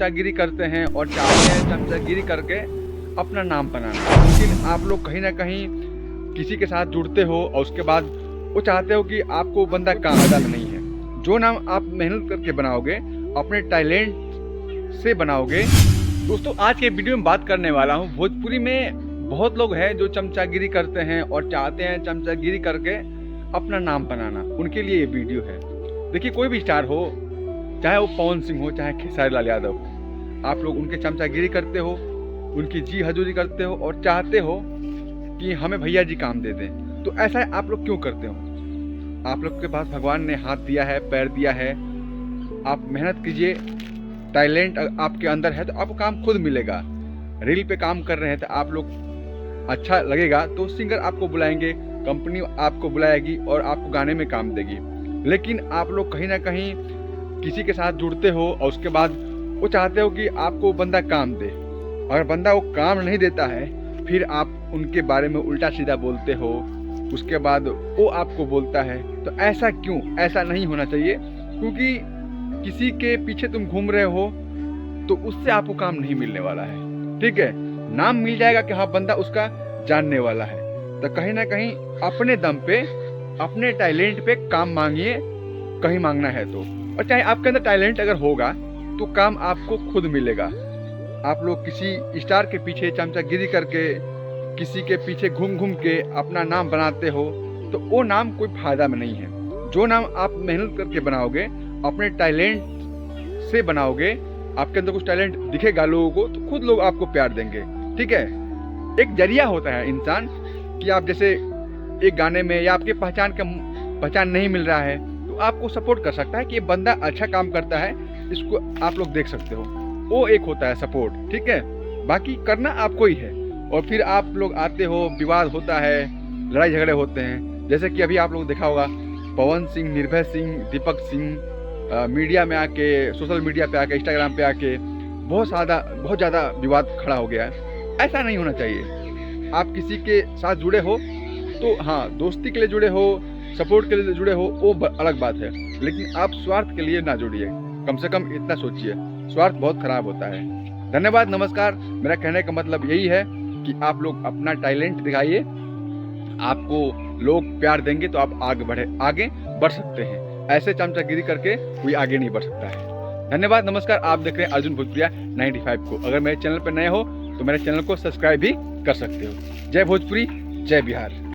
चमचागिरी करते हैं और चाहते हैं चमचागिरी करके अपना नाम बनाना। लेकिन आप लोग कहीं ना कहीं किसी के साथ जुड़ते हो और उसके बाद वो चाहते हो कि आपको बंदा कामयाब नहीं है। जो नाम आप मेहनत करके बनाओगे, अपने टैलेंट से बनाओगे। दोस्तों, आज के वीडियो में बात करने वाला हूँ, भोजपुरी में बहुत लोग हैं जो चमचागिरी करते हैं और चाहते हैं चमचागिरी करके अपना नाम बनाना। उनके लिए ये वीडियो है। देखिए, कोई भी स्टार हो, चाहे वो पवन सिंह हो, चाहे खेसारी लाल यादव, आप लोग उनके चमचागिरी करते हो, उनकी जी हजूरी करते हो और चाहते हो कि हमें भैया जी काम दे दें। तो ऐसा आप लोग क्यों करते हो? आप लोग के पास भगवान ने हाथ दिया है, पैर दिया है, आप मेहनत कीजिए। टैलेंट आपके अंदर है तो आपको काम खुद मिलेगा। रील पे काम कर रहे हैं तो आप लोग अच्छा लगेगा तो सिंगर आपको बुलाएंगे, कंपनी आपको बुलाएगी और आपको गाने में काम देगी। लेकिन आप लोग कहीं ना कहीं किसी के साथ जुड़ते हो और उसके बाद वो चाहते हो कि आपको बंदा काम दे। अगर बंदा वो काम नहीं देता है, फिर आप उनके बारे में उल्टा सीधा बोलते हो, उसके बाद वो आपको बोलता है। तो ऐसा क्यों? ऐसा नहीं होना चाहिए, क्योंकि किसी के पीछे तुम घूम रहे हो तो उससे आपको काम नहीं मिलने वाला है। ठीक है, नाम मिल जाएगा कि हाँ बंदा उसका जानने वाला है। तो कहीं ना कहीं अपने दम पे, अपने टैलेंट पे काम मांगिए, कहीं मांगना है तो। और चाहे आपके अंदर टैलेंट अगर होगा तो काम आपको खुद मिलेगा। आप लोग किसी स्टार के पीछे चमचागिरी करके, किसी के पीछे घूम घूम के अपना नाम बनाते हो तो वो नाम कोई फायदा में नहीं है। जो नाम आप मेहनत करके बनाओगे, अपने टैलेंट से बनाओगे, आपके अंदर कुछ टैलेंट दिखेगा लोगों को तो खुद लोग आपको प्यार देंगे। ठीक है, एक जरिया होता है इंसान कि आप जैसे एक गाने में या आपके पहचान नहीं मिल रहा है तो आपको सपोर्ट कर सकता है कि ये बंदा अच्छा काम करता है, इसको आप लोग देख सकते हो। वो एक होता है सपोर्ट। ठीक है, बाकी करना आपको ही है। और फिर आप लोग आते हो, विवाद होता है, लड़ाई झगड़े होते हैं। जैसे कि अभी आप लोग देखा होगा, पवन सिंह, निर्भय सिंह, दीपक सिंह मीडिया में आके, सोशल मीडिया पे आके, इंस्टाग्राम पे आके बहुत ज़्यादा विवाद खड़ा हो गया है। ऐसा नहीं होना चाहिए। आप किसी के साथ जुड़े हो तो हाँ, दोस्ती के लिए जुड़े हो, सपोर्ट के लिए जुड़े हो, वो अलग बात है। लेकिन आप स्वार्थ के लिए ना जुड़िए। कम से कम इतना सोचिए, स्वार्थ बहुत खराब होता है। धन्यवाद, नमस्कार। मेरा कहने का मतलब यही है कि आप लोग अपना टैलेंट दिखाइए, आपको लोग प्यार देंगे तो आप आगे बढ़ सकते हैं। ऐसे चमचागिरी करके कोई आगे नहीं बढ़ सकता है। धन्यवाद, नमस्कार। आप देख रहे हैं अर्जुन भोजपुरिया 95 को। अगर मेरे चैनल पर नए हो तो मेरे चैनल को सब्सक्राइब भी कर सकते हो। जय भोजपुरी, जय बिहार।